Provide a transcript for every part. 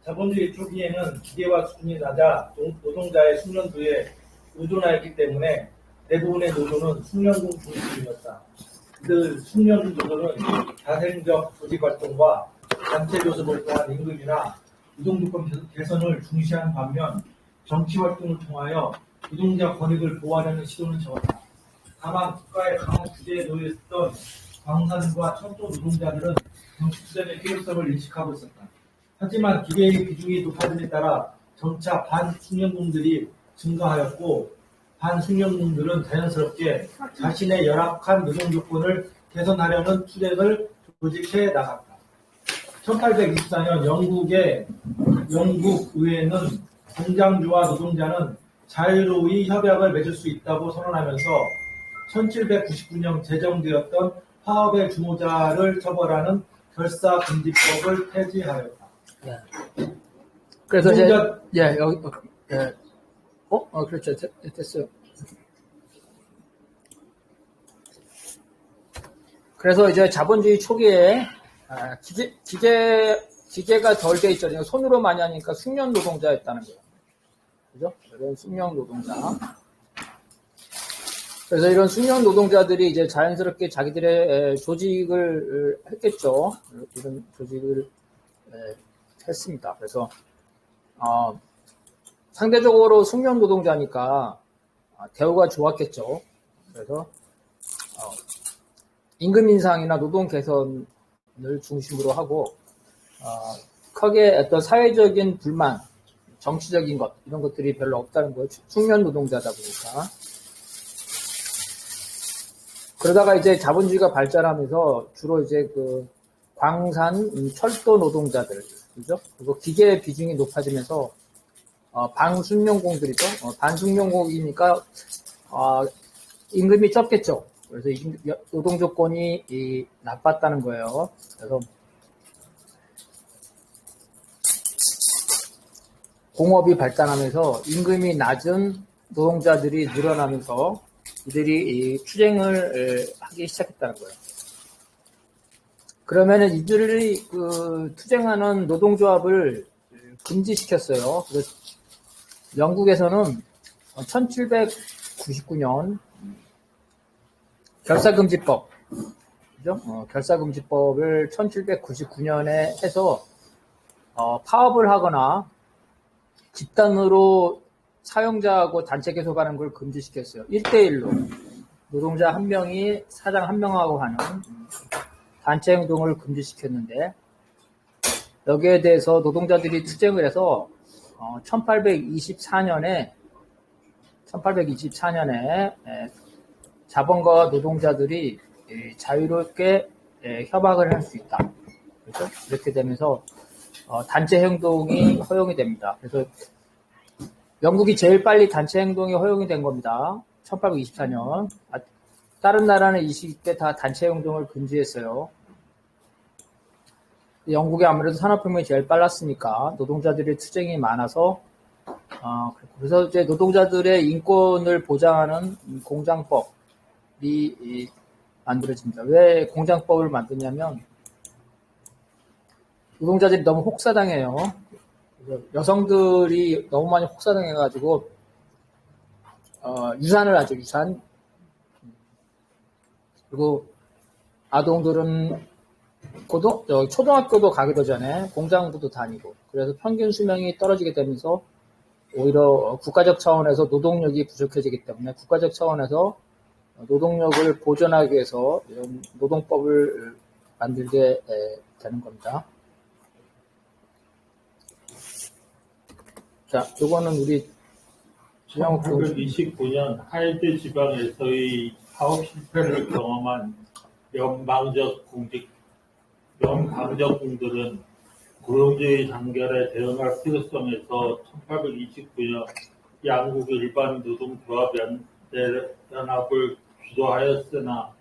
자본주의 초기에는 기계화 수준이 낮아 노동자의 숙련도에 의존하였기 때문에 대부분의 노조는 숙련공 중심이었다. 이들 숙련 노조는 자생적 조직활동과 단체 교섭을 통한 임금이나 노동조건 개선을 중시한 반면 정치활동을 통하여 노동자 권익을 보호하려는 시도는 적었다. 다만 국가의 강한 규제에 놓여있던 광산과 철도 노동자들은 정치투쟁의 필요성을 인식하고 있었다. 하지만 기계의 비중이 높아짐에 따라 점차 반숙련공들이 증가하였고 반숙련공들은 자연스럽게 자신의 열악한 노동조건을 개선하려는 투쟁을 조직해 나갔다. 1824년 영국 의회는 공장주와 노동자는 자유로이 협약을 맺을 수 있다고 선언하면서 1799년 제정되었던 파업의 주모자를 처벌하는 결사금지법을 폐지하였다. 예. 그래서 이제 여기 그렇죠. 됐어요. 그래서 이제 자본주의 초기에 기계가 덜 돼 있죠. 손으로 많이 하니까 숙련 노동자였다는 거예요. 그죠? 이런 숙련 노동자. 그래서 이런 숙련 노동자들이 이제 자연스럽게 자기들의 조직을 했겠죠. 이런 조직을 했습니다. 그래서 상대적으로 숙련 노동자니까 대우가 좋았겠죠. 그래서 임금 인상이나 노동 개선을 중심으로 하고 크게 어떤 사회적인 불만, 정치적인 것 이런 것들이 별로 없다는 거예요. 숙련 노동자다 보니까. 그러다가 이제 자본주의가 발전하면서 주로 이제 그 광산, 철도 노동자들, 그죠? 그리고 기계의 비중이 높아지면서 반숙련공들이죠. 반숙련공이니까 임금이 적겠죠. 그래서 노동 조건이 나빴다는 거예요. 그래서 공업이 발달하면서 임금이 낮은 노동자들이 늘어나면서 이들이 투쟁을 하기 시작했다는 거예요. 그러면은 이들이 그 투쟁하는 노동조합을 금지시켰어요. 그래서 영국에서는 1799년 결사금지법, 그죠? 결사금지법을 1799년에 해서 파업을 하거나 집단으로 사용자하고 단체 계속하는 걸 금지시켰어요. 1대1로 노동자 한 명이 사장 한 명하고 하는 단체 행동을 금지시켰는데 여기에 대해서 노동자들이 투쟁을 해서 1824년에 자본가와 노동자들이 자유롭게 협약을 할 수 있다. 그렇죠? 이렇게 되면서 단체 행동이 허용이 됩니다. 그래서 영국이 제일 빨리 단체 행동이 허용이 된 겁니다. 1824년. 다른 나라는 이 시기 때 다 단체 행동을 금지했어요. 영국이 아무래도 산업혁명이 제일 빨랐으니까 노동자들의 투쟁이 많아서 그래서 이제 노동자들의 인권을 보장하는 공장법이 만들어집니다. 왜 공장법을 만드냐면 노동자들이 너무 혹사당해요. 여성들이 너무 많이 혹사당해가지고 유산을 하죠. 유산. 그리고 아동들은 초등학교도 가기도 전에 공장부도 다니고 그래서 평균 수명이 떨어지게 되면서 오히려 국가적 차원에서 노동력이 부족해지기 때문에 국가적 차원에서 노동력을 보존하기 위해서 이런 노동법을 만들게 되는 겁니다. 자, 요거는 우리 1929년 하이드 지방에서의 사업 실패를 경험한 연방적공들은 고용주의 단결에 대응할 필요성에서 1829년 양국 일반 노동조합 연합을 주도하였으나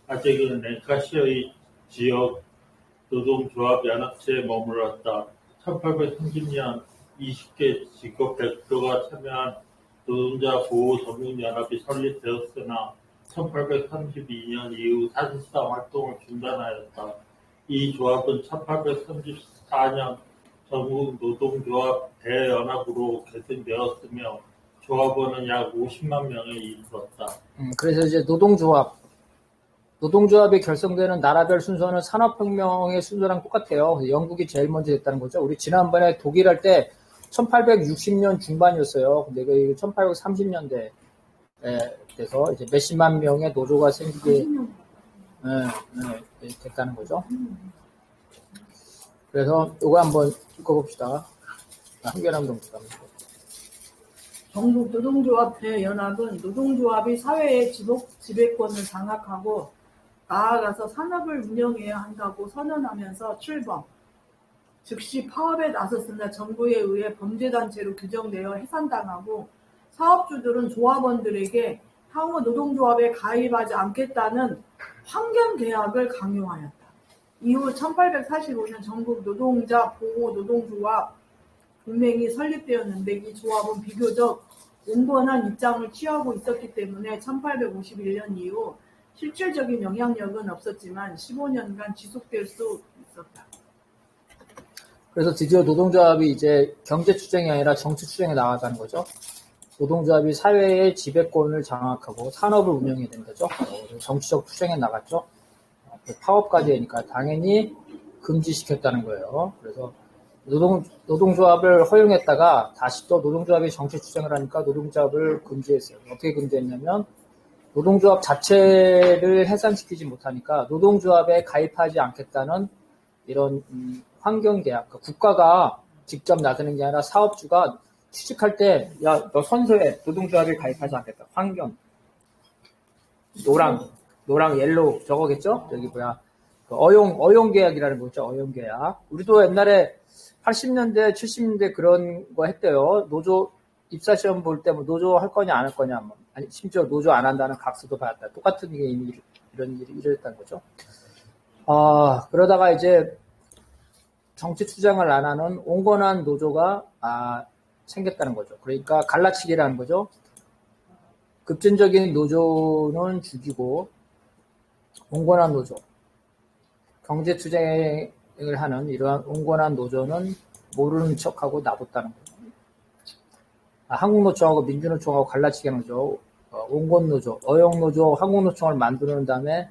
아직은 랭카시어의 지역 노동조합 연합체에 머물렀다. 1830년 20개 직업 100%가 참여한 노동자 보호 전문연합이 설립되었으나 1832년 이후 사실상 활동을 중단하였다. 이 조합은 1834년 전국 노동조합 대연합으로 개선되었으며 조합원은 약 50만 명에 이르렀다. 그래서 이제 노동조합이 결성되는 나라별 순서는 산업혁명의 순서랑 똑같아요. 영국이 제일 먼저 됐다는 거죠. 우리 지난번에 독일 할 때 1860년 중반이었어요. 근데 이게 1830년대 돼서 이제 몇십만 명의 노조가 생기게 됐다는 거죠. 그래서 이거 한번 읽어봅시다. 한겨레 동지가. 전국 노동조합 대연합은 노동조합이 사회의 지배권을 장악하고 나아가서 산업을 운영해야 한다고 선언하면서 출범, 즉시 파업에 나섰으나 정부에 의해 범죄단체로 규정되어 해산당하고 사업주들은 조합원들에게 향후 노동조합에 가입하지 않겠다는 환경계약을 강요하였다. 이후 1845년 전국 노동자 보호 노동조합 동맹이 설립되었는데 이 조합은 비교적 온건한 입장을 취하고 있었기 때문에 1851년 이후 실질적인 영향력은 없었지만 15년간 지속될 수 있었다. 그래서 드디어 노동조합이 이제 경제 추쟁이 아니라 정치 추쟁에 나가자는 거죠. 노동조합이 사회의 지배권을 장악하고 산업을 운영해야 되는 거죠. 정치적 투쟁에 나갔죠. 파업까지 하니까 당연히 금지시켰다는 거예요. 그래서 노동조합을 허용했다가 다시 또 노동조합이 정치 추쟁을 하니까 노동조합을 금지했어요. 어떻게 금지했냐면 노동조합 자체를 해산시키지 못하니까 노동조합에 가입하지 않겠다는 이런 환경계약, 국가가 직접 나서는 게 아니라 사업주가 취직할 때, 야, 너 선서에 노동조합에 가입하지 않겠다. 환경. 노랑, 옐로우, 저거겠죠? 저기 뭐야. 그 어용계약이라는 거 있죠? 어용계약. 우리도 옛날에 80년대, 70년대 그런 거 했대요. 노조, 입사시험 볼 때 뭐 노조 할 거냐, 안 할 거냐. 뭐. 아니, 심지어 노조 안 한다는 각서도 받았다. 똑같은 게 이미 이런 일이 일어났다는 거죠. 그러다가 이제 정치 투쟁을 안 하는 온건한 노조가, 생겼다는 거죠. 그러니까 갈라치기라는 거죠. 급진적인 노조는 죽이고, 온건한 노조, 경제 투쟁을 하는 이러한 온건한 노조는 모르는 척하고 놔뒀다는 거죠. 한국노총하고 민주노총하고 갈라치기 하는 거죠. 온건노조, 어용노조, 한국노총을 만드는 다음에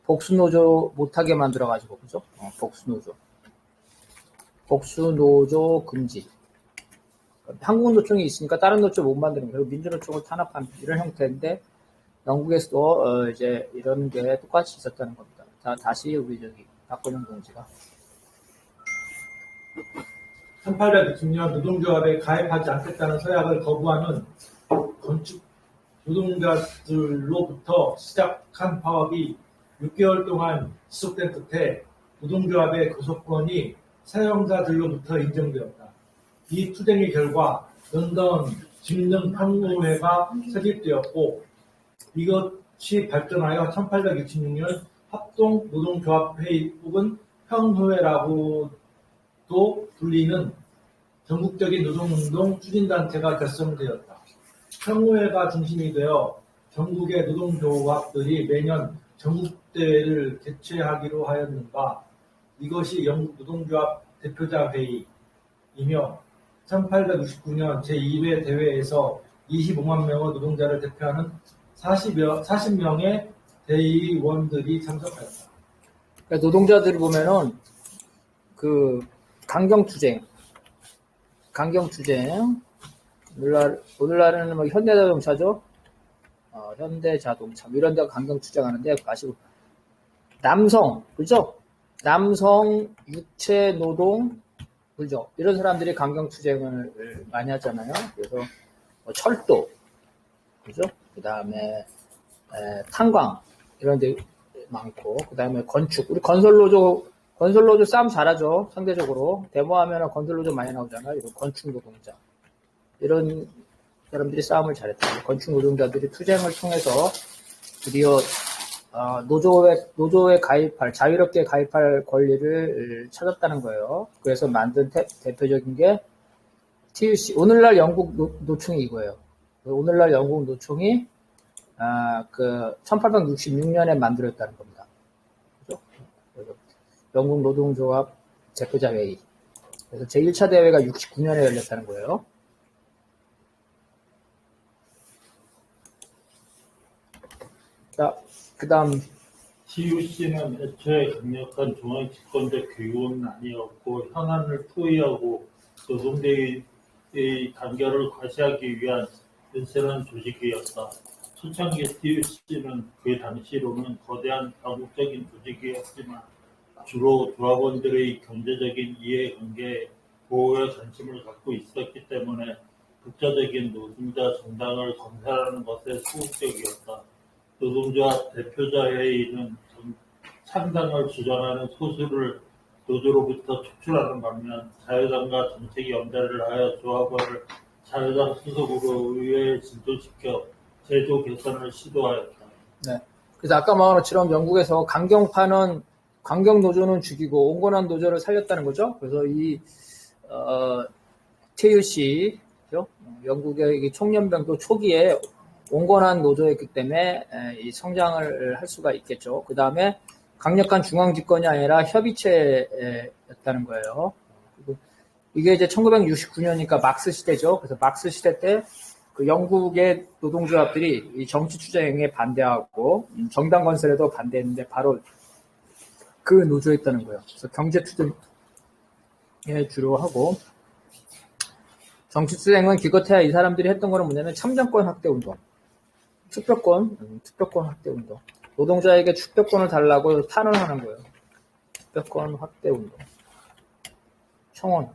복수노조 못하게 만들어가지고, 그죠? 복수노조 금지. 한국노총이 있으니까 다른 노조 못 만드는 거예요. 민주노총을 탄압하는 이런 형태인데, 영국에서도 이제 이런 게 똑같이 있었다는 겁니다. 자, 다시 우리 박근영 동지가. 1860년 노동조합에 가입하지 않겠다는 서약을 거부하는 건축 노동자들로부터 시작한 파업이 6개월 동안 지속된 끝에 노동조합의 교섭권이 사용자들로부터 인정되었다. 이 투쟁의 결과 런던 직능평의회가 설립되었고 이것이 발전하여 1866년 합동노동조합회의 혹은 평의회라고도 불리는 전국적인 노동운동 추진단체가 결성되었다. 평의회가 중심이 되어 전국의 노동조합들이 매년 전국대회를 개최하기로 하였는가 이것이 영국 노동조합 대표자 회의이며 1869년 제2회 대회에서 25만 명의 노동자를 대표하는 40명의 대의원들이 참석하였다. 그러니까 노동자들이 보면은 그 강경투쟁, 오늘날에는 뭐 현대자동차죠. 현대자동차 이런 데가 강경투쟁하는데 아시고 남성, 그죠? 남성 육체 노동, 그죠? 이런 사람들이 강경투쟁을 많이 하잖아요. 그래서 뭐 철도, 그죠? 그 다음에 탄광 이런 데 많고, 그 다음에 건축, 우리 건설노조 싸움 잘하죠. 상대적으로 데모하면 건설노조 많이 나오잖아요. 이런 건축 노동자 이런 사람들이 싸움을 잘했다. 건축 노동자들이 투쟁을 통해서 드디어 노조에 가입할, 자유롭게 가입할 권리를 찾았다는 거예요. 그래서 만든 대표적인 게 TUC. 오늘날 영국 노총이 이거예요. 오늘날 영국 노총이 1866년에 만들었다는 겁니다. 그죠? 영국 노동조합 대표자 회의. 그래서 제1차 대회가 69년에 열렸다는 거예요. 자, 그 다음, TUC는 애초에 강력한 중앙집권적 기구는 아니었고 현안을 포위하고 노동계의 단결을 과시하기 위한 은밀한 조직이었다. 초창기 TUC는 그 당시로는 거대한 다국적인 조직이었지만 주로 조합원들의 경제적인 이해관계 보호에 관심을 갖고 있었기 때문에 독자적인 노동자 정당을 건설하는 것에 소극적이었다. 노동조합 대표자회의는 창당을 주장하는 소수를 노조로부터 축출하는 반면 자유당과 정책 연대를 하여 조합원을 자유당 소속으로 의회에 진도시켜 제도 개선을 시도하였다. 네. 그래서 아까 말한 것처럼 영국에서 강경 노조는 죽이고 온건한 노조를 살렸다는 거죠. 그래서 이 TUC, 영국의 이 총연병도 초기에 온건한 노조였기 때문에 이 성장을 할 수가 있겠죠. 그 다음에 강력한 중앙 집권이 아니라 협의체였다는 거예요. 그리고 이게 이제 1969년이니까 막스 시대죠. 그래서 막스 시대 때 그 영국의 노동조합들이 이 정치 투쟁에 반대하고 정당 건설에도 반대했는데 바로 그 노조였다는 거예요. 그래서 경제 투쟁에 주로 하고 정치 투쟁은 기껏해야 이 사람들이 했던 거는 뭐냐면 참정권 확대 운동, 투표권 확대 운동, 노동자에게 투표권을 달라고 탄원하는 거예요. 투표권 확대 운동, 청원.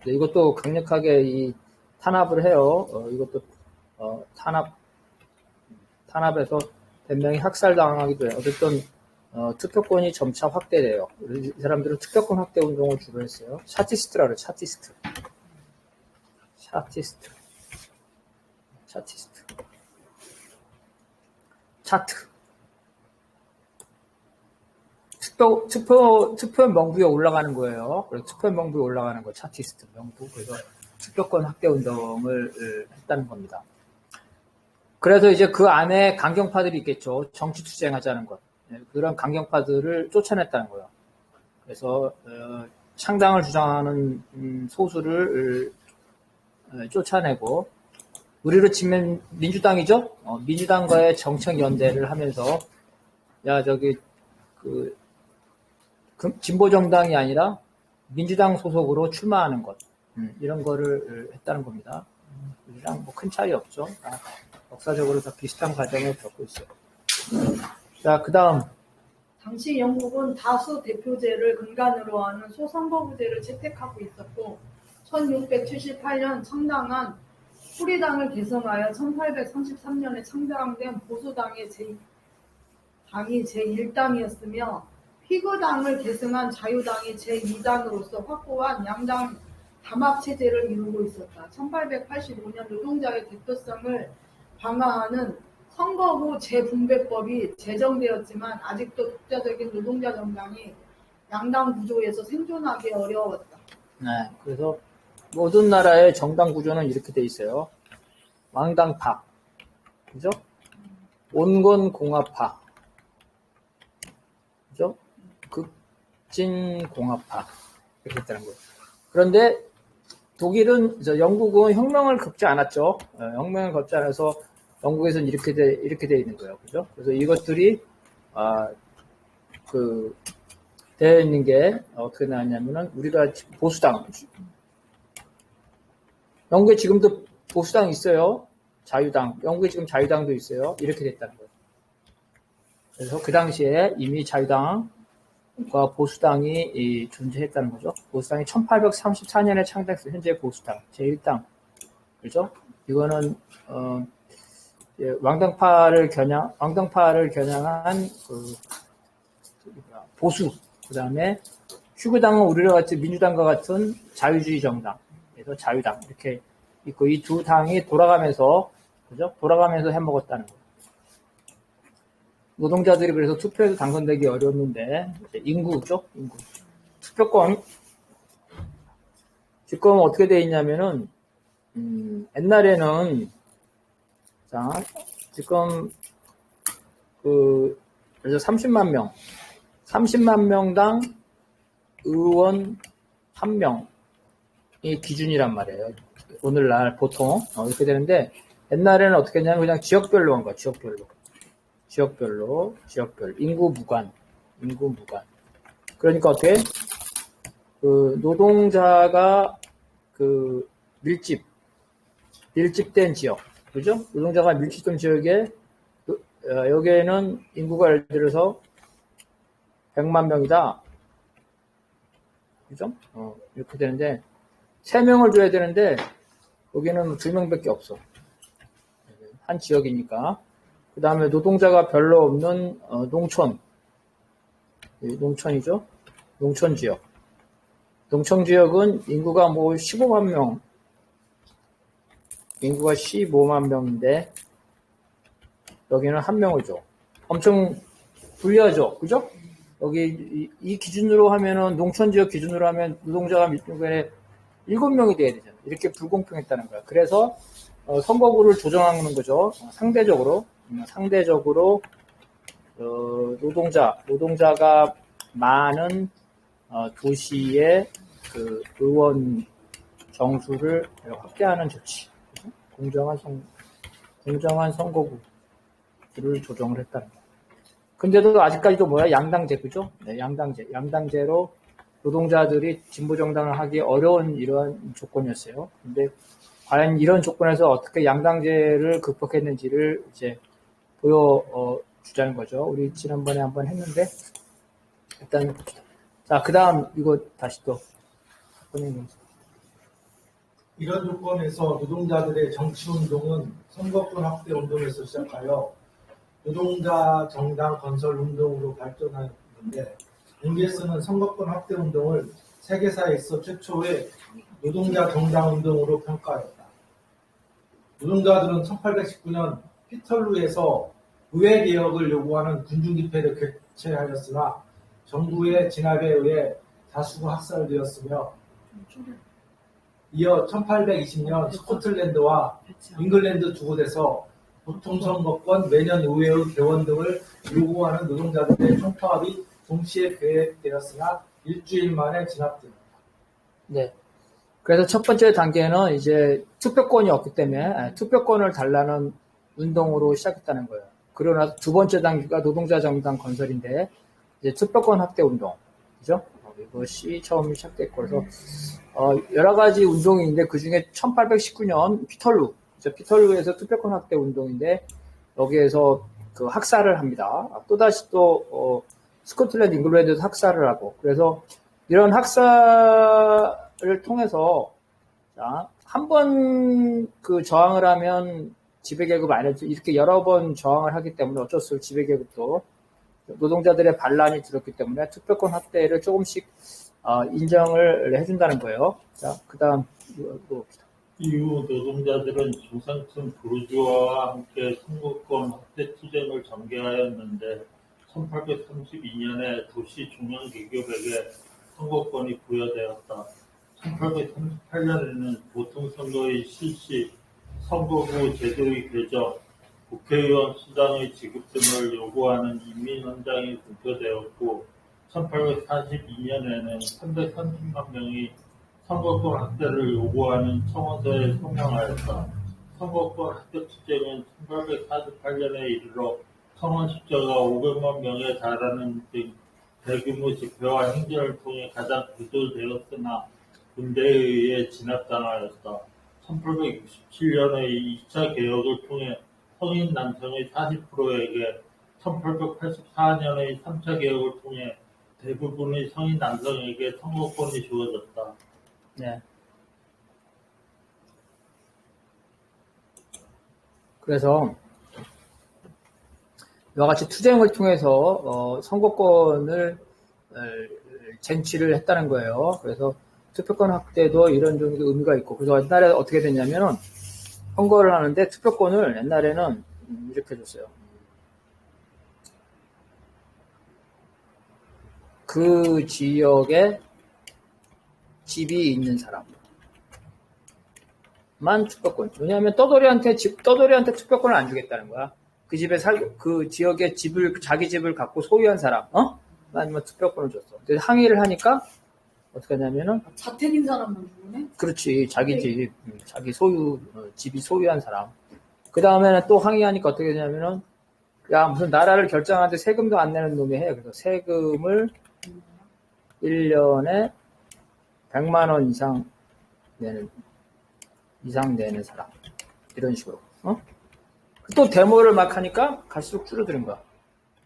이것도 강력하게 이 탄압을 해요. 이것도 탄압에서 몇 명이 학살당하기도 해요. 어쨌든 투표권이 점차 확대돼요. 이 사람들은 투표권 확대 운동을 주로 했어요. 차티스트라 그래요. 차티스트. 차트. 투표 명부에 올라가는 거예요. 그래서 투표 명부에 올라가는 거, 차티스트 명부. 그래서 투표권 확대 운동을 했다는 겁니다. 그래서 이제 그 안에 강경파들이 있겠죠. 정치 투쟁하자는 것. 그런 강경파들을 쫓아냈다는 거예요. 그래서 창당을 주장하는 소수를 쫓아내고 우리로 치면 민주당이죠. 민주당과의 정책 연대를 하면서 진보 정당이 아니라 민주당 소속으로 출마하는 것 이런 거를 했다는 겁니다. 우리랑 뭐 큰 차이 없죠. 역사적으로 다 비슷한 과정을 겪고 있어요. 자, 그 다음. 당시 영국은 다수 대표제를 근간으로 하는 소선거구제를 채택하고 있었고 1678년 창당한 후리당을 개성하여 1833년에 창당된 보수당이 제1당이었으며 휘그당을 계승한 자유당이 제2당으로서 확고한 양당 담합체제를 이루고 있었다. 1885년 노동자의 대표성을 강화하는 선거구 재분배법이 제정되었지만 아직도 독자적인 노동자 정당이 양당 구조에서 생존하기 어려웠다. 네, 그래서 모든 나라의 정당 구조는 이렇게 돼 있어요. 왕당파, 그죠? 온건공화파, 그죠? 극진공화파 이렇게 있다는 거예요. 그런데 영국은 혁명을 겪지 않았죠. 혁명을 겪지 않아서 영국에서는 이렇게 돼 있는 거예요, 그죠? 그래서 이것들이 되어 있는 게 어떻게 나왔냐면은 우리가 보수당, 영국에 지금도 보수당이 있어요. 자유당, 영국에 지금 자유당도 있어요. 이렇게 됐다는 거예요. 그래서 그 당시에 이미 자유당과 보수당이 존재했다는 거죠. 보수당이 1834년에 창당했어요. 현재 보수당, 제1당. 그죠? 이거는, 왕당파를 겨냥한 보수, 그 다음에 휴그당은 우리와 같이 민주당과 같은 자유주의 정당, 그래서 자유당 이렇게 있고 이 두 당이 돌아가면서 해먹었다는 거예요. 노동자들이 그래서 투표에서 당선되기 어려웠는데 인구죠, 인구. 투표권 지금 어떻게 돼 있냐면은 옛날에는 자 지금 그래서 30만 명당 의원 1명 기준이란 말이에요. 오늘날 보통 이렇게 되는데 옛날에는 어떻게 했냐면 그냥 지역별로 한 거야. 지역별로 인구 무관. 그러니까 어떻게 그 노동자가 그 밀집된 지역, 그죠? 노동자가 밀집된 지역에 여기에는 인구가 예를 들어서 100만 명이다. 그죠? 이렇게 되는데 3명을 줘야 되는데 여기는 2명밖에 없어. 한 지역이니까. 그 다음에 노동자가 별로 없는 농촌이죠. 농촌 지역. 농촌 지역은 인구가 뭐 15만 명, 인구가 15만 명인데 여기는 1명을 줘. 엄청 불리하죠, 그죠? 여기 이 기준으로 하면은 농촌 지역 기준으로 하면 노동자가 밀집에 7명이 돼야 되잖아요. 이렇게 불공평했다는 거야. 그래서 선거구를 조정하는 거죠. 상대적으로 노동자가 많은 도시의 그 의원 정수를 확대하는 조치, 공정한 선거구를 조정을 했다는 거예요. 근데도 아직까지도 뭐야? 양당제, 그죠? 네, 양당제로 노동자들이 진보정당을 하기 어려운 이러한 조건이었어요. 근데 과연 이런 조건에서 어떻게 양당제를 극복했는지를 이제 보여주자는 거죠. 우리 지난번에 한번 했는데, 일단 봅시다. 자, 그 다음, 이거 다시 또, 이런 조건에서 노동자들의 정치운동은 선거권 확대 운동에서 시작하여 노동자 정당 건설 운동으로 발전하는데, MBS는 선거권 확대 운동을 세계사에 있어 최초의 노동자 정당 운동으로 평가하였다. 노동자들은 1819년 피털루에서 의회 개혁을 요구하는 군중집회를 개최하였으나 정부의 진압에 의해 다수가 학살되었으며, 이어 1820년 스코틀랜드와 잉글랜드 두 곳에서 보통선거권, 매년 의회의 개원 등을 요구하는 노동자들의 총파업이 동시에 계획되었으나 일주일 만에 진압됩니다. 네. 그래서 첫 번째 단계는 이제 투표권이 없기 때문에 투표권을 달라는 운동으로 시작했다는 거예요. 그러나 두 번째 단계가 노동자 정당 건설인데 이제 투표권 확대 운동, 그죠? 이것이 처음 시작됐고 그래서 여러 가지 운동이 있는데 그 중에 1819년 피털루에서 투표권 확대 운동인데 여기에서 그 학살을 합니다. 또다시 또 스코틀랜드, 잉글랜드에서 학살을 하고 그래서 이런 학살을 통해서 한 번 그 저항을 하면 지배계급 안에서 이렇게 여러 번 저항을 하기 때문에 어쩔 수 없이 지배계급도 노동자들의 반란이 들었기 때문에 투표권 확대를 조금씩 인정을 해준다는 거예요. 자, 그 다음 이거 봅시다. 이후 노동자들은 중상층 부르주아와 함께 선거권 확대 투쟁을 전개하였는데 1832년에 도시 중앙계급에게 선거권이 부여되었다. 1838년에는 보통선거의 실시, 선거구 제도의 개정, 국회의원 수당의 지급 등을 요구하는 인민헌장이 공표되었고 1842년에는 330만 명이 선거권 확대를 요구하는 청원서에 서명하였다. 선거권 확대 투쟁은 1848년에 이르러 청원 숫자가 500만 명에 달하는 등 대규모 집회와 행진을 통해 가장 고조되었으나 군대에 의해 진압당하였다. 1867년의 2차 개혁을 통해 성인 남성의 40%에게 1884년의 3차 개혁을 통해 대부분의 성인 남성에게 선거권이 주어졌다. 네. 그래서 이와 같이 투쟁을 통해서 선거권을 쟁취를 했다는 거예요. 그래서 투표권 확대도 이런 정도 의미가 있고 그래서 옛날에 어떻게 됐냐면은 선거를 하는데 투표권을 옛날에는 이렇게 줬어요. 그 지역에 집이 있는 사람만 투표권. 왜냐하면 떠돌이한테 투표권을 안 주겠다는 거야. 그 집에 그 지역에 자기 집을 갖고 소유한 사람, 아니면 투표권을 줬어. 그래서 항의를 하니까, 어떻게 하냐면은, 자택인 사람만 주네? 그렇지. 자기 집, 자기 소유, 집이 소유한 사람. 그 다음에는 또 항의하니까 어떻게 되냐면은, 야, 무슨 나라를 결정하는데 세금도 안 내는 놈이 해요. 그래서 세금을 1년에 100만 원 이상 내는 사람. 이런 식으로. 또 데모를 막 하니까 갈수록 줄어드는 거야.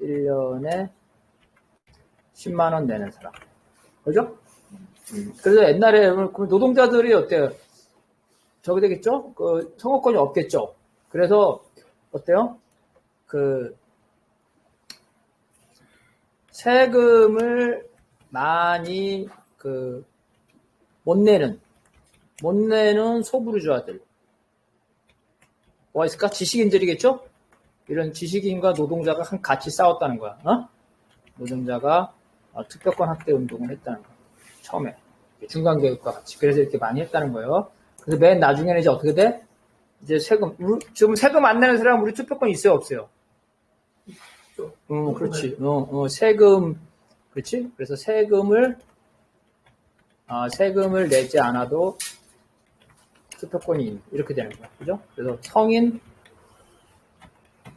1년에 10만 원 내는 사람. 그죠? 그래서 옛날에 노동자들이 어때요? 저기 되겠죠? 그 선거권이 없겠죠? 그래서 어때요? 그 세금을 많이 못 내는 소부르주아들 뭐가 있을까? 지식인들이겠죠? 이런 지식인과 노동자가 같이 싸웠다는 거야. 노동자가 투표권 확대 운동을 했다는 거야. 처음에 중간계급과 같이. 그래서 이렇게 많이 했다는 거예요. 그래서 맨 나중에는 이제 어떻게 돼? 이제 지금 세금 안 내는 사람은 우리 투표권 있어요, 없어요? 그렇지. 세금, 그렇지? 그래서 세금을 내지 않아도 투표권이 이렇게 되는 거야. 그죠? 그래서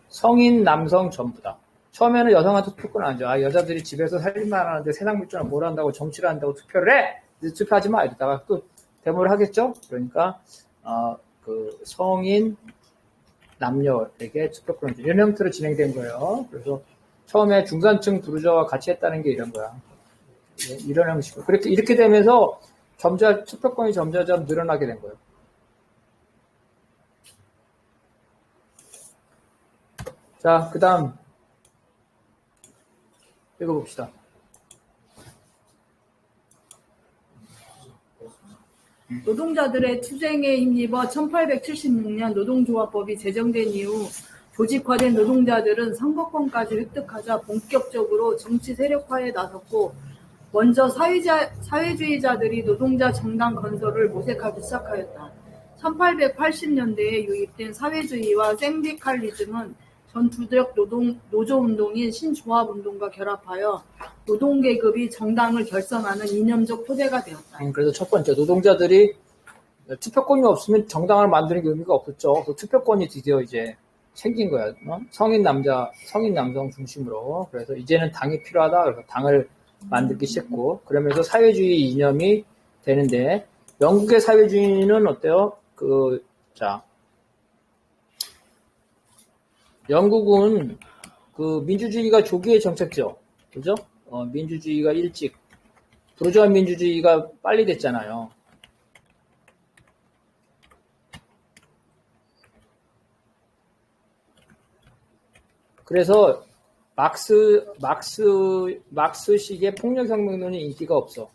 성인 남성 전부다. 처음에는 여성한테 투표권 안 줘. 여자들이 집에서 살림만 하는데 세상 물정을 뭘 한다고 정치를 한다고 투표를 해! 이제 투표하지 마! 이러다가 또 데모를 하겠죠? 그러니까, 성인 남녀에게 투표권을 줘. 이런 형태로 진행된 거예요. 그래서 처음에 중산층 부르주아와 같이 했다는 게 이런 거야. 이런 형식으로. 이렇게 되면서 투표권이 점점 늘어나게 된 거예요. 자, 그 다음. 읽어봅시다. 노동자들의 투쟁에 힘입어 1876년 노동조합법이 제정된 이후 조직화된 노동자들은 선거권까지 획득하자 본격적으로 정치 세력화에 나섰고 먼저 사회주의자들이 노동자 정당 건설을 모색하기 시작하였다. 1880년대에 유입된 사회주의와 샌디칼리즘은 전투적 노조운동인 신조합운동과 결합하여 노동계급이 정당을 결성하는 이념적 토대가 되었다. 그래서 첫 번째, 노동자들이 투표권이 없으면 정당을 만드는 게 의미가 없었죠. 그래서 투표권이 드디어 이제 생긴 거야. 성인 남성 중심으로. 그래서 이제는 당이 필요하다. 그래서 당을 만들기 시작했고, 그러면서 사회주의 이념이 되는데, 영국의 사회주의는 어때요? 영국은 민주주의가 조기에 정착죠. 그죠? 민주주의가 일찍, 부르주아 민주주의가 빨리 됐잖아요. 그래서 막스식의 폭력혁명론이 인기가 없어.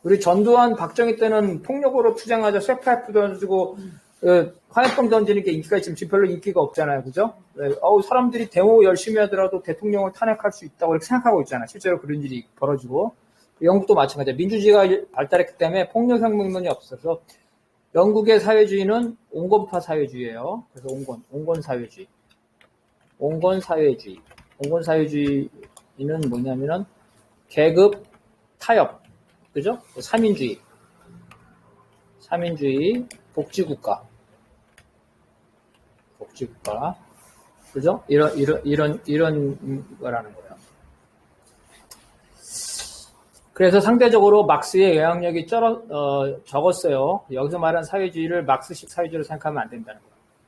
우리 전두환, 박정희 때는 폭력으로 투쟁하자, 쇠파이프 던지고, 화염병 던지는 게 인기가 있지만 지금 별로 인기가 없잖아요. 그죠? 사람들이 데모 열심히 하더라도 대통령을 탄핵할 수 있다고 이렇게 생각하고 있잖아요. 실제로 그런 일이 벌어지고. 영국도 마찬가지야. 민주주의가 발달했기 때문에 폭력혁명론이 없어서 영국의 사회주의는 온건파 사회주의예요. 그래서 온건 사회주의. 온건 사회주의는 뭐냐면은 계급 타협. 그죠? 3인주의, 복지국가. 그죠? 이런 거라는 거예요. 그래서 상대적으로 막스의 영향력이 적었어요. 여기서 말한 사회주의를 막스식 사회주의로 생각하면 안 된다는 거예요.